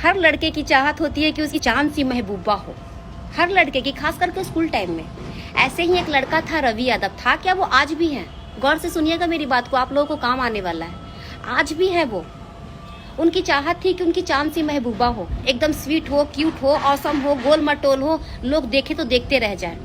हर लड़के की चाहत होती है कि उसकी चांद सी महबूबा हो, हर लड़के की, खास करके स्कूल टाइम में। ऐसे ही एक लड़का था, रवि यादव था। क्या वो आज भी है? गौर से सुनिएगा मेरी बात को, आप लोगों को काम आने वाला है। आज भी है वो। उनकी चाहत थी कि उनकी चांद सी महबूबा हो, एकदम स्वीट हो, क्यूट हो, ऑसम हो, गोल मटोल हो, लोग देखे तो देखते रह जाए।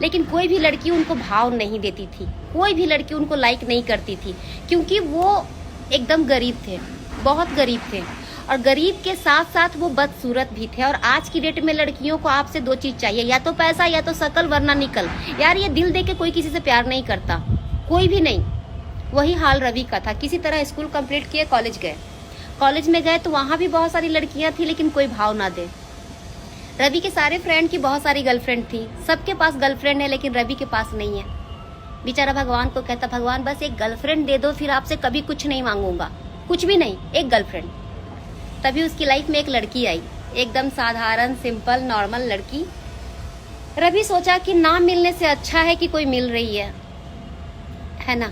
लेकिन कोई भी लड़की उनको भाव नहीं देती थी, कोई भी लड़की उनको लाइक नहीं करती थी, क्योंकि वो एकदम गरीब थे, बहुत गरीब थे। और गरीब के साथ साथ वो बदसूरत भी थे। और आज की डेट में लड़कियों को आपसे दो चीज चाहिए, या तो पैसा या तो शकल, वरना निकल। यार ये दिल दे के कोई किसी से प्यार नहीं करता, कोई भी नहीं। वही हाल रवि का था। किसी तरह स्कूल कंप्लीट किए, कॉलेज गए। कॉलेज में गए तो वहां भी बहुत सारी लड़कियां थी, लेकिन कोई भाव ना दे। रवि के सारे फ्रेंड की बहुत सारी गर्लफ्रेंड थी, सबके पास गर्लफ्रेंड है, लेकिन रवि के पास नहीं है। बेचारा भगवान को कहता, भगवान बस एक गर्लफ्रेंड दे दो, फिर आपसे कभी कुछ नहीं मांगूंगा, कुछ भी नहीं, एक गर्लफ्रेंड। तभी उसकी लाइफ में एक लड़की आई, एकदम साधारण, सिंपल, नॉर्मल लड़की। रवि सोचा कि ना मिलने से अच्छा है कि कोई मिल रही है ना।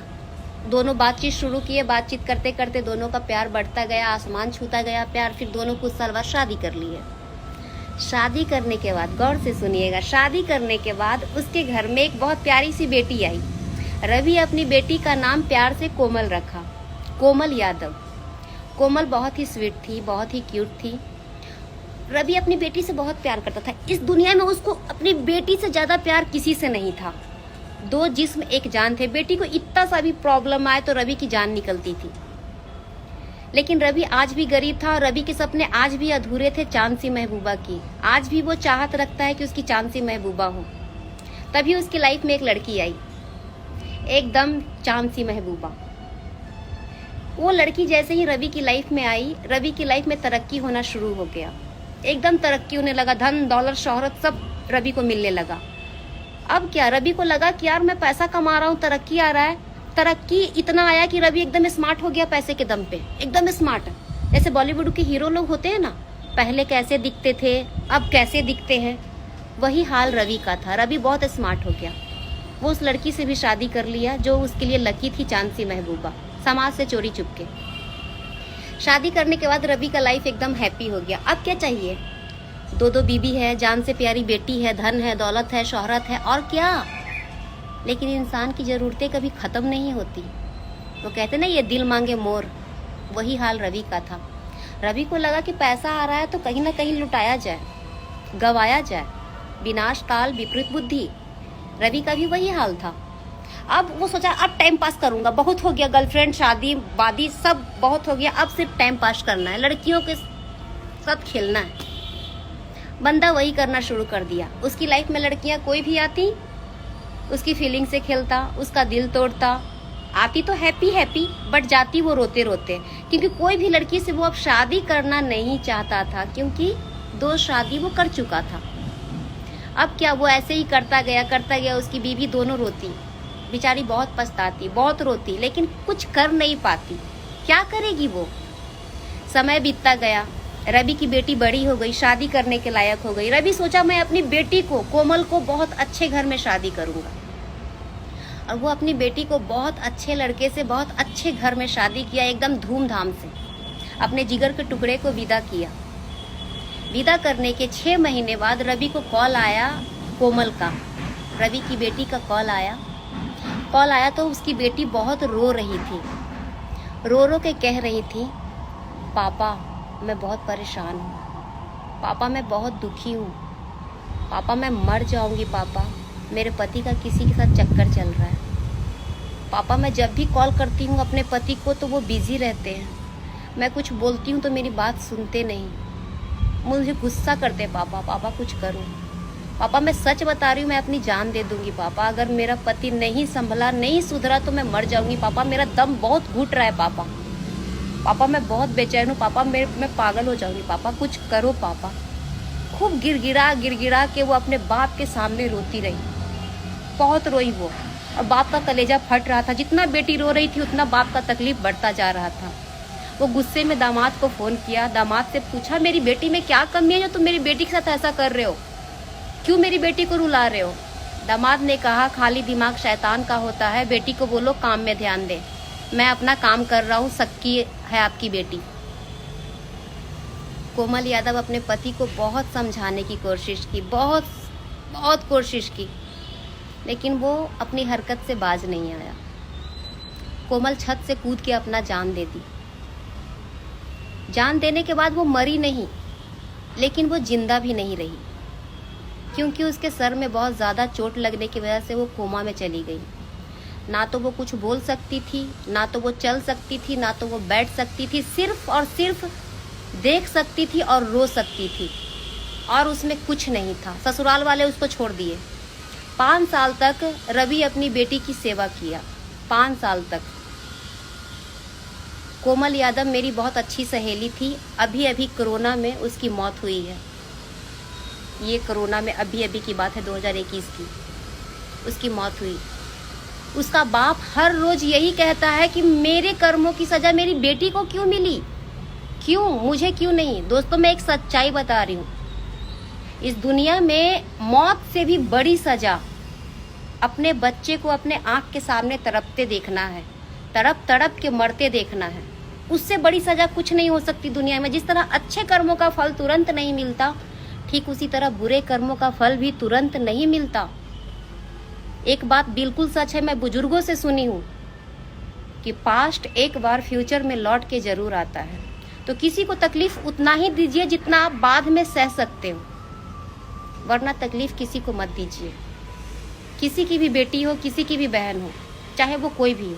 दोनों बातचीत शुरू किए, बातचीत करते करते दोनों का प्यार बढ़ता गया, आसमान छूता गया प्यार। फिर दोनों कुछ साल बाद शादी कर लिए। शादी करने के बाद, गौर से सुनिएगा, शादी करने के बाद उसके घर में एक बहुत प्यारी सी बेटी आई। रवि अपनी बेटी का नाम प्यार से कोमल रखा, कोमल यादव। कोमल बहुत ही स्वीट थी, बहुत ही क्यूट थी। रवि अपनी बेटी से बहुत प्यार करता था। इस दुनिया में उसको अपनी बेटी से ज्यादा प्यार किसी से नहीं था। दो जिस्म एक जान थे। बेटी को इतना सा भी प्रॉब्लम आए तो रवि की जान निकलती थी। लेकिन रवि आज भी गरीब था और रवि के सपने आज भी अधूरे थे चांद सी महबूबा की। आज भी वो चाहत रखता है कि उसकी चांद सी महबूबा हो। तभी उसकी लाइफ में एक लड़की आई, एकदम चांद सी महबूबा। वो लड़की जैसे ही रवि की लाइफ में आई, रवि की लाइफ में तरक्की होना शुरू हो गया। एकदम तरक्की होने लगा, धन दौलत शोहरत सब रवि को मिलने लगा। अब क्या, रवि को लगा कि यार मैं पैसा कमा रहा हूँ, तरक्की आ रहा है। तरक्की इतना आया कि रवि एकदम स्मार्ट हो गया, पैसे के दम पे एकदम स्मार्ट। जैसे बॉलीवुड के हीरो लोग होते हैं ना, पहले कैसे दिखते थे, अब कैसे दिखते हैं, वही हाल रवि का था। रवि बहुत स्मार्ट हो गया। वो उस लड़की से भी शादी कर लिया जो उसके लिए लकी थी, चांद सी महबूबा, समाज से चोरी चुपके। शादी करने के बाद रवि का लाइफ एकदम हैप्पी हो गया। अब क्या चाहिए, दो दो बीबी है, जान से प्यारी बेटी है, धन है, दौलत है, शोहरत है, और क्या। लेकिन इंसान की जरूरतें कभी खत्म नहीं होती। वो कहते ना, ये दिल मांगे मोर, वही हाल रवि का था। रवि को लगा कि पैसा आ रहा है तो कहीं ना कहीं लुटाया जाए, गवाया जाए। विनाश काल विपरीत बुद्धि, रवि का भी वही हाल था। अब वो सोचा अब टाइम पास करूंगा, बहुत हो गया, गर्लफ्रेंड, शादी वादी सब बहुत हो गया, अब सिर्फ टाइम पास करना है, लड़कियों के साथ खेलना है। बंदा वही करना शुरू कर दिया। उसकी लाइफ में लड़कियां कोई भी आती, उसकी फीलिंग से खेलता, उसका दिल तोड़ता। आती तो हैप्पी हैप्पी, बट जाती वो रोते रोते, क्योंकि कोई भी लड़की से वो अब शादी करना नहीं चाहता था, क्योंकि दो शादी वो कर चुका था। अब क्या, वो ऐसे ही करता गया। उसकी बीवी दोनों रोती, बेचारी बहुत पछताती, बहुत रोती, लेकिन कुछ कर नहीं पाती। क्या करेगी वो। समय बीतता गया, रवि की बेटी बड़ी हो गई, शादी करने के लायक हो गई। रवि सोचा मैं अपनी बेटी को, कोमल को, बहुत अच्छे घर में शादी करूंगा। और वो अपनी बेटी को बहुत अच्छे लड़के से, बहुत अच्छे घर में शादी किया, एकदम धूमधाम से। अपने जिगर के टुकड़े को विदा किया। विदा करने के 6 महीने बाद रवि को कॉल आया, कोमल का, रवि की बेटी का कॉल आया तो उसकी बेटी बहुत रो रही थी। रो रो के कह रही थी, पापा मैं बहुत परेशान हूँ, पापा मैं बहुत दुखी हूँ, पापा मैं मर जाऊंगी, पापा मेरे पति का किसी के साथ चक्कर चल रहा है, पापा मैं जब भी कॉल करती हूँ अपने पति को तो वो बिजी रहते हैं, मैं कुछ बोलती हूँ तो मेरी बात सुनते नहीं, मुझे गुस्सा करते हैं, पापा कुछ करो, पापा मैं सच बता रही हूँ, मैं अपनी जान दे दूंगी, पापा अगर मेरा पति नहीं संभला, नहीं सुधरा तो मैं मर जाऊंगी, पापा मेरा दम बहुत घुट रहा है, पापा मैं बहुत बेचैन हूँ, पापा मैं पागल हो जाऊंगी, पापा कुछ करो पापा। खूब गिड़गिड़ा के वो अपने बाप के सामने रोती रही, बहुत रोई वो, और बाप का कलेजा फट रहा था। जितना बेटी रो रही थी उतना बाप का तकलीफ बढ़ता जा रहा था। वो गुस्से में दामाद को फोन किया, दामाद से पूछा मेरी बेटी में क्या कमी है जो तुम मेरी बेटी के साथ ऐसा कर रहे हो, क्यों मेरी बेटी को रुला रहे हो। दामाद ने कहा खाली दिमाग शैतान का होता है, बेटी को बोलो काम में ध्यान दे, मैं अपना काम कर रहा हूँ, सक्की है आपकी बेटी। कोमल यादव अपने पति को बहुत समझाने की कोशिश की, बहुत बहुत कोशिश की, लेकिन वो अपनी हरकत से बाज नहीं आया। कोमल छत से कूद के अपना जान दे दी। जान देने के बाद वो मरी नहीं, लेकिन वो जिंदा भी नहीं रही, क्योंकि उसके सर में बहुत ज़्यादा चोट लगने की वजह से वो कोमा में चली गई। ना तो वो कुछ बोल सकती थी, ना तो वो चल सकती थी, ना तो वो बैठ सकती थी, सिर्फ और सिर्फ देख सकती थी और रो सकती थी, और उसमें कुछ नहीं था। ससुराल वाले उसको छोड़ दिए। 5 साल तक रवि अपनी बेटी की सेवा किया, 5 साल तक। कोमल यादव मेरी बहुत अच्छी सहेली थी। अभी अभी कोरोना में उसकी मौत हुई है। ये कोरोना में अभी अभी की बात है, 2021 की उसकी मौत हुई। उसका बाप हर रोज यही कहता है कि मेरे कर्मों की सजा मेरी बेटी को क्यों मिली, क्यों, मुझे क्यों नहीं। दोस्तों, मैं एक सच्चाई बता रही हूँ, इस दुनिया में मौत से भी बड़ी सजा अपने बच्चे को अपने आंख के सामने तड़पते देखना है, तड़प तड़प के मरते देखना है। उससे बड़ी सजा कुछ नहीं हो सकती दुनिया में। जिस तरह अच्छे कर्मों का फल तुरंत नहीं मिलता, ठीक उसी तरह बुरे कर्मों का फल भी तुरंत नहीं मिलता। एक बात बिल्कुल सच है, मैं बुजुर्गों से सुनी हूँ कि पास्ट एक बार फ्यूचर में लौट के जरूर आता है। तो किसी को तकलीफ उतना ही दीजिए जितना आप बाद में सह सकते हो, वरना तकलीफ किसी को मत दीजिए। किसी की भी बेटी हो, किसी की भी बहन हो, चाहे वो कोई भी हो।